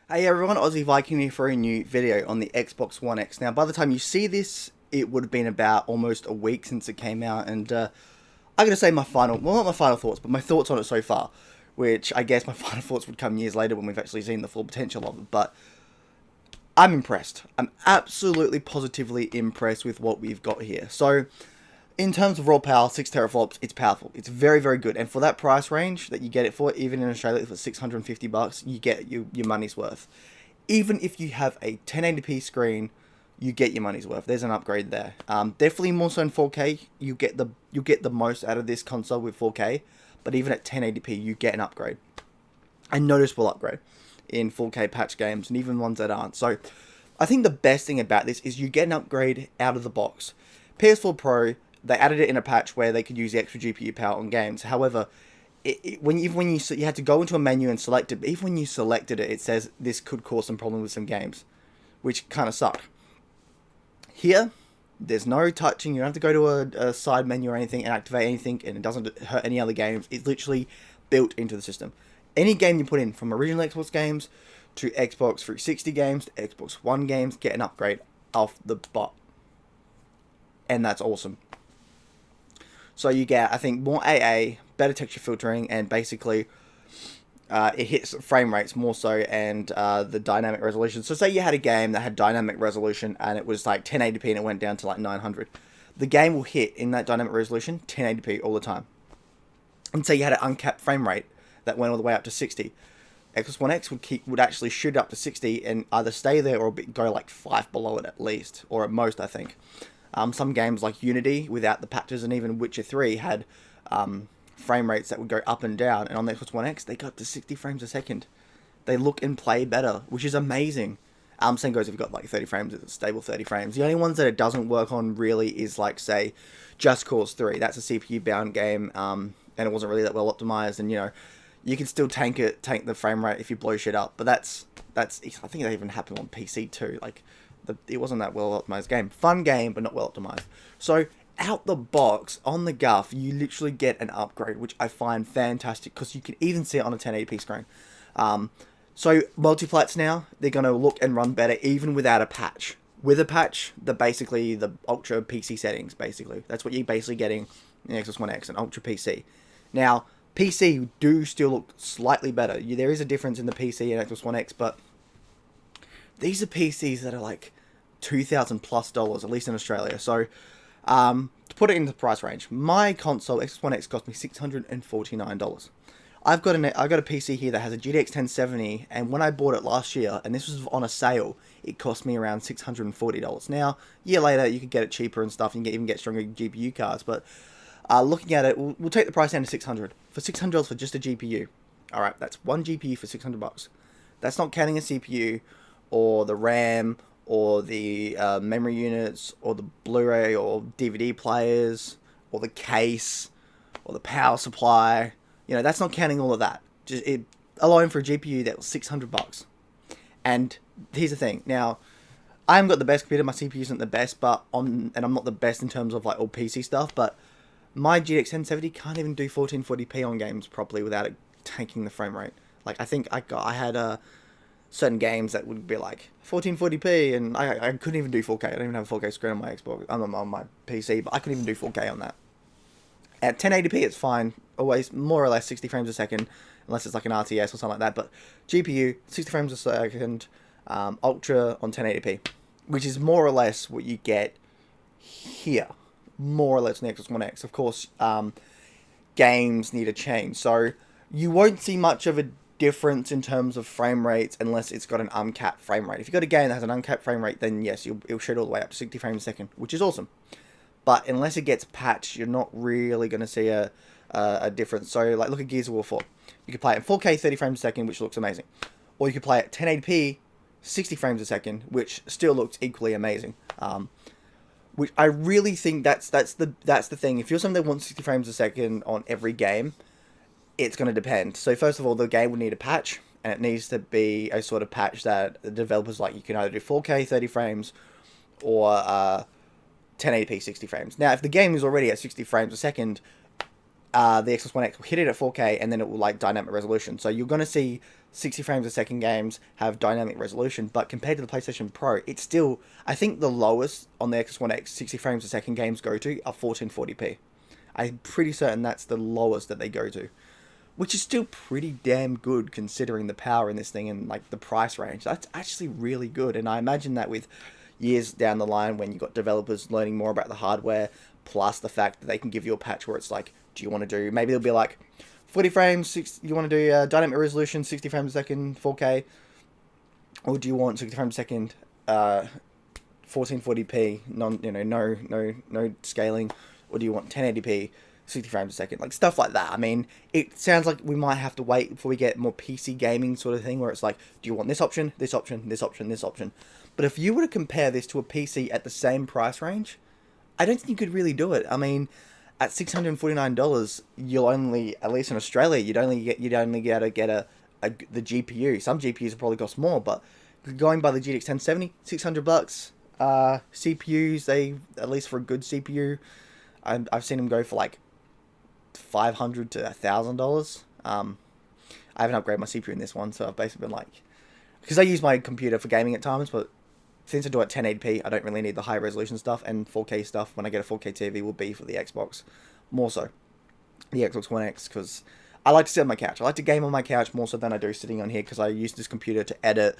Hey everyone, Aussie Viking here for a new video on the Xbox One X. Now, by the time you see this, it would have been about almost a week since it came out, and I'm going to say my final, well, not my final thoughts, but my thoughts on it so far, which I guess my final thoughts would come years later when we've actually seen the full potential of it, but I'm impressed. I'm absolutely positively impressed with what we've got here. So, in terms of raw power, 6 teraflops, it's powerful. It's very, very good. And for that price range that you get it for, even in Australia for $650, you get your money's worth. Even if you have a 1080p screen, you get your money's worth. There's an upgrade there. Definitely more so in 4K. You get the most out of this console with 4K. But even at 1080p, you get an upgrade. A noticeable upgrade in 4K patch games, and even ones that aren't. So, I think the best thing about this is you get an upgrade out of the box. PS4 Pro, they added it in a patch where they could use the extra GPU power on games. However, when you had to go into a menu and select it, but even when you selected it, it says this could cause some problems with some games, which kind of sucked. Here, there's no touching. You don't have to go to a side menu or anything and activate anything, and it doesn't hurt any other games. It's literally built into the system. Any game you put in, from original Xbox games to Xbox 360 games to Xbox One games, get an upgrade off the bat. And that's awesome. So you get, I think, more AA, better texture filtering, and basically it hits frame rates more so, and the dynamic resolution. So say you had a game that had dynamic resolution and it was like 1080p and it went down to like 900. The game will hit in that dynamic resolution 1080p all the time. And say you had an uncapped frame rate that went all the way up to 60. Xbox One X would actually shoot up to 60 and either stay there or go like 5 below it at least, or at most, I think. Some games like Unity, without the patches, and even Witcher 3 had frame rates that would go up and down, and on the Xbox One X, they got up to 60 frames a second. They look and play better, which is amazing. Same goes if you've got like 30 frames, it's a stable 30 frames. The only ones that it doesn't work on really is like, say, Just Cause 3. That's a CPU-bound game, and it wasn't really that well optimized, and you know, you can still tank the frame rate if you blow shit up, but that's I think that even happened on PC too. Like, it wasn't that well optimized game. Fun game, but not well optimized. So out the box, on the guff, you literally get an upgrade, which I find fantastic, because you can even see it on a 1080p screen. So multiplats now, they're going to look and run better even without a patch. With a patch, basically the Ultra PC settings, basically. That's what you're basically getting in Xbox One X, an Ultra PC. Now, PC do still look slightly better. There is a difference in the PC and Xbox One X, but these are PCs that are like $2,000 plus, at least in Australia. So, to put it into the price range, my console, Xbox One X, cost me $649. I've got a PC here that has a GTX 1070, and when I bought it last year, and this was on a sale, it cost me around $640. Now, a year later, you could get it cheaper and stuff, and you can even get stronger GPU cards, but looking at it, we'll take the price down to $600. For $600 for just a GPU. Alright, that's one GPU for $600. That's not counting a CPU, or the RAM, or the memory units, or the Blu-ray or DVD players, or the case, or the power supply. You know, that's not counting all of that. Just alone for a GPU, that was $600. And here's the thing. Now, I haven't got the best computer. My CPU isn't the best, and I'm not the best in terms of like all PC stuff. But my GTX 1070 can't even do 1440p on games properly without it tanking the frame rate. Like, I think I had certain games that would be like 1440p, and I couldn't even do 4K. I don't even have a 4K screen on my Xbox, on my PC, but I couldn't even do 4K on that. At 1080p, it's fine. Always more or less 60 frames a second, unless it's like an RTS or something like that. But GPU, 60 frames a second, Ultra on 1080p, which is more or less what you get here. More or less on the Xbox One X. Of course, games need a change. So you won't see much of a difference in terms of frame rates unless it's got an uncapped frame rate. If you've got a game that has an uncapped frame rate, then yes, it'll shoot all the way up to 60 frames a second, which is awesome. But unless it gets patched, you're not really going to see a difference. So, like, look at Gears of War 4. You could play it in 4K 30 frames a second, which looks amazing. Or you could play it at 1080p 60 frames a second, which still looks equally amazing. Which I really think that's the thing. If you're something that wants 60 frames a second on every game, it's going to depend. So first of all, the game would need a patch, and it needs to be a sort of patch that the developers like. You can either do 4K 30 frames or 1080p 60 frames. Now, if the game is already at 60 frames a second, the Xbox One X will hit it at 4K, and then it will like dynamic resolution. So you're going to see 60 frames a second games have dynamic resolution, but compared to the PlayStation Pro, it's still, I think the lowest on the Xbox One X 60 frames a second games go to are 1440p. I'm pretty certain that's the lowest that they go to, which is still pretty damn good considering the power in this thing and like the price range. That's actually really good, and I imagine that with years down the line when you've got developers learning more about the hardware, plus the fact that they can give you a patch where it's like, do you want to do, maybe they'll be like 40 frames, you want to do dynamic resolution, 60 frames a second, 4K, or do you want 60 frames a second, 1440p, no scaling, or do you want 1080p, 60 frames a second, like stuff like that. I mean, it sounds like we might have to wait before we get more PC gaming sort of thing, where it's like, do you want this option, this option, this option, this option? But if you were to compare this to a PC at the same price range, I don't think you could really do it. I mean, at $649, you'll only, at least in Australia, you'd only get to get the GPU. Some GPUs will probably cost more, but going by the GTX 1070, $600. CPUs, they, at least for a good CPU, I've seen them go for like $500 to $1,000. I haven't upgraded my CPU in this one, so I've basically been like, because I use my computer for gaming at times, but since I do it 1080p, I don't really need the high resolution stuff, and 4K stuff when I get a 4K TV will be for the Xbox, more so the Xbox One X, because I like to sit on my couch. I like to game on my couch more so than I do sitting on here, because I use this computer to edit,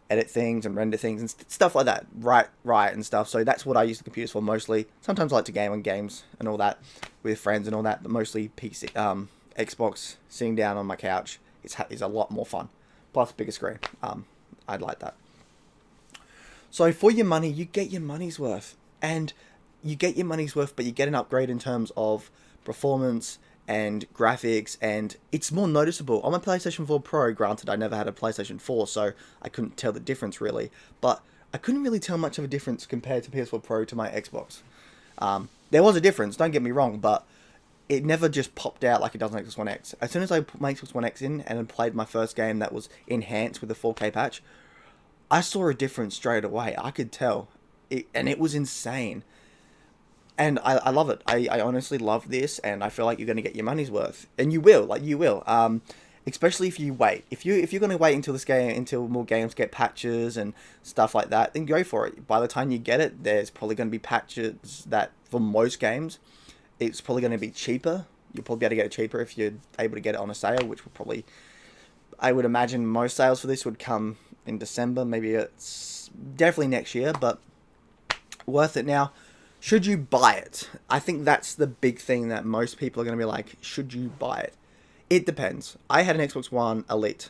edit things and render things and stuff like that, right and stuff. So that's what I use the computers for mostly. Sometimes I like to game on games and all that with friends and all that, but mostly PC, Xbox, sitting down on my couch is a lot more fun. Plus bigger screen. I'd like that. So for your money, you get your money's worth. And you get your money's worth, but you get an upgrade in terms of performance and graphics, and it's more noticeable. On my PlayStation 4 Pro, granted I never had a PlayStation 4, so I couldn't tell the difference really, but I couldn't really tell much of a difference compared to PS4 Pro to my Xbox. There was a difference, don't get me wrong, but it never just popped out like it does on Xbox One X. As soon as I put my Xbox One X in and played my first game that was enhanced with a 4K patch, I saw a difference straight away. I could tell. And it was insane. And I love it. I honestly love this, and I feel like you're going to get your money's worth. And you will, especially if you wait. If you're going to wait until until more games get patches and stuff like that, then go for it. By the time you get it, there's probably going to be patches that, for most games, it's probably going to be cheaper. You'll probably be able to get it cheaper if you're able to get it on a sale, which will probably, I would imagine most sales for this would come in December. Maybe it's definitely next year, but worth it. Now, should you buy it? I think that's the big thing that most people are going to be like, should you buy it? It depends. I had an Xbox One Elite,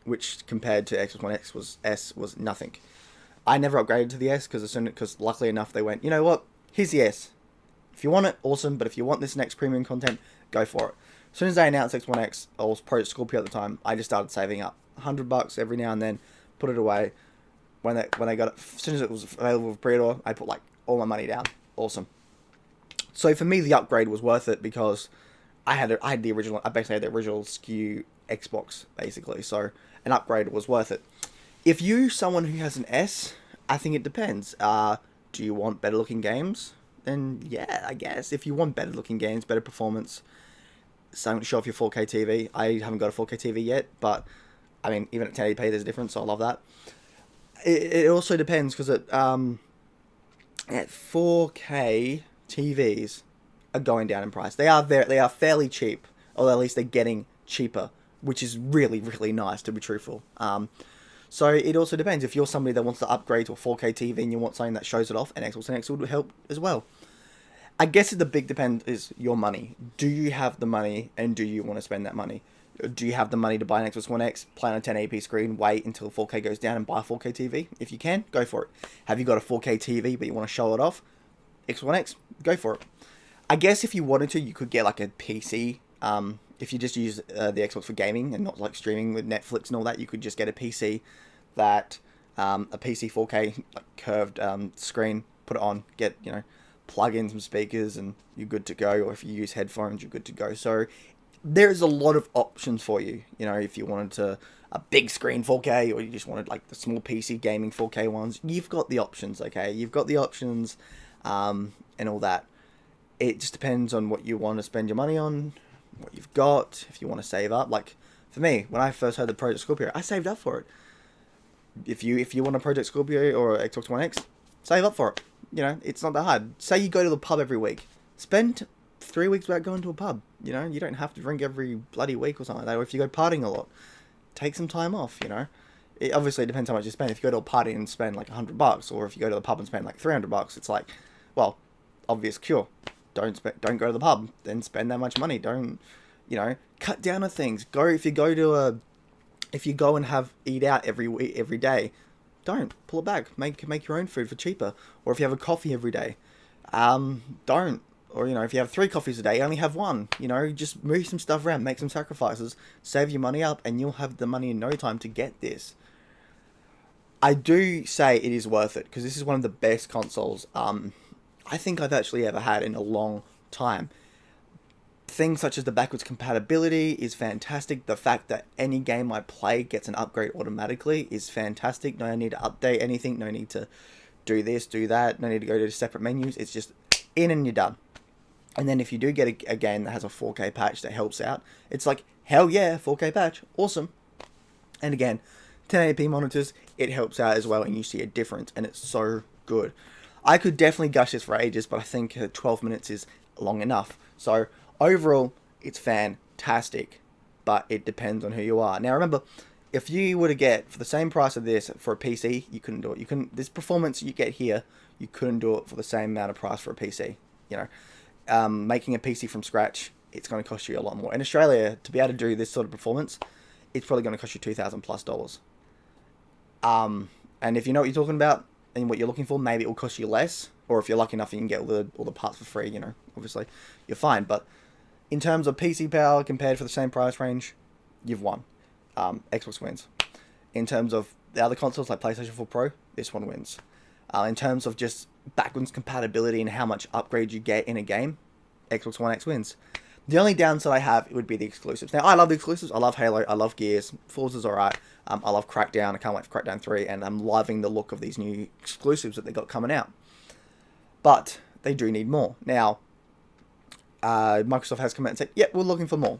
which compared to Xbox One S was nothing. I never upgraded to the S because luckily enough they went, you know what? Here's the S. If you want it, awesome. But if you want this next premium content, go for it. As soon as they announced Xbox One X, I was Pro Scorpio at the time. I just started saving up $100 every now and then, put it away. When they got it, as soon as it was available for pre-order, I put like all my money down. Awesome. So for me, the upgrade was worth it because I basically had the original SKU Xbox basically. So an upgrade was worth it. If you're someone who has an S, I think it depends. Do you want better looking games? Then yeah, I guess. If you want better looking games, better performance, something to show off your 4K TV. I haven't got a 4K TV yet, but I mean, even at 1080p, there's a difference, so I love that. It also depends, because at 4K TVs are going down in price. They are fairly cheap, or at least they're getting cheaper, which is really, really nice, to be truthful. So it also depends. If you're somebody that wants to upgrade to a 4K TV and you want something that shows it off, an Xbox One X would help as well. I guess the big depend is your money. Do you have the money, and do you want to spend that money? Do you have the money to buy an Xbox One X, play on a 1080p screen, wait until 4K goes down and buy a 4K TV? If you can, go for it. Have you got a 4K TV but you want to show it off? Xbox One X, go for it. I guess if you wanted to, you could get like a PC. If you just use the Xbox for gaming and not like streaming with Netflix and all that, you could just get a PC that, a PC 4K like curved screen, put it on, plug in some speakers and you're good to go. Or if you use headphones, you're good to go. So there's a lot of options for you. If you wanted a big screen 4K, or you just wanted like the small PC gaming 4K ones, you've got the options, okay? You've got the options, and all that. It just depends on what you want to spend your money on, what you've got, if you want to save up. Like, for me, when I first heard the Project Scorpio, I saved up for it. If you want a Project Scorpio or a Xbox One X, save up for it. You know, it's not that hard. Say you go to the pub every week. Spend 3 weeks without going to a pub. You know, you don't have to drink every bloody week or something like that. Or if you go partying a lot, take some time off, you know. It obviously depends how much you spend. If you go to a party and spend like $100, or if you go to the pub and spend like $300, it's like, well, obvious cure. Don't go to the pub. Then spend that much money. Don't, you know, cut down on things. If you go and eat out every day, don't pull it back. Make your own food for cheaper. Or if you have a coffee every day, don't. Or, you know, if you have 3 coffees a day, only have 1. You know, just move some stuff around, make some sacrifices, save your money up, and you'll have the money in no time to get this. I do say it is worth it, because this is one of the best consoles I think I've actually ever had in a long time. Things such as the backwards compatibility is fantastic. The fact that any game I play gets an upgrade automatically is fantastic. No need to update anything, no need to do this, do that, no need to go to separate menus. It's just in and you're done. And then if you do get a game that has a 4K patch that helps out, it's like, hell yeah, 4K patch, awesome. And again, 1080p monitors, it helps out as well, and you see a difference, and it's so good. I could definitely gush this for ages, but I think 12 minutes is long enough. So overall, it's fantastic, but it depends on who you are. Now remember, if you were to get, for the same price of this, for a PC, you couldn't do it. This performance you get here, you couldn't do it for the same amount of price for a PC, you know. Making a PC from scratch, it's going to cost you a lot more. In Australia, to be able to do this sort of performance, it's probably going to cost you $2,000+. And if you know what you're talking about and what you're looking for, maybe it will cost you less. Or if you're lucky enough, you can get all the parts for free. You know, obviously, you're fine. But in terms of PC power compared for the same price range, you've won. Xbox wins. In terms of the other consoles like PlayStation 4 Pro, this one wins. In terms of just backwards compatibility and how much upgrade you get in a game, Xbox One X wins. The only downside I have would be the exclusives. Now, I love the exclusives. I love Halo. I love Gears. Forza's alright. I love Crackdown. I can't wait for Crackdown 3. And I'm loving the look of these new exclusives that they got coming out. But they do need more. Now, Microsoft has come out and said, yeah, we're looking for more.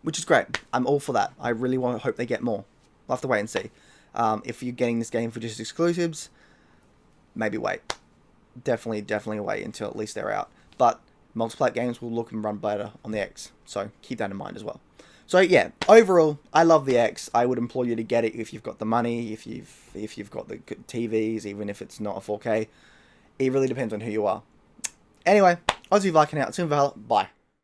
Which is great. I'm all for that. I really hope they get more. We'll have to wait and see. If you're getting this game for just exclusives, maybe wait. Definitely wait until at least they're out. But multiplayer games will look and run better on the X. So keep that in mind as well. So yeah, overall, I love the X. I would implore you to get it if you've got the money, if you've got the good TVs, even if it's not a 4K. It really depends on who you are. Anyway, Aussie Viking out. Soon, Valhalla. Bye.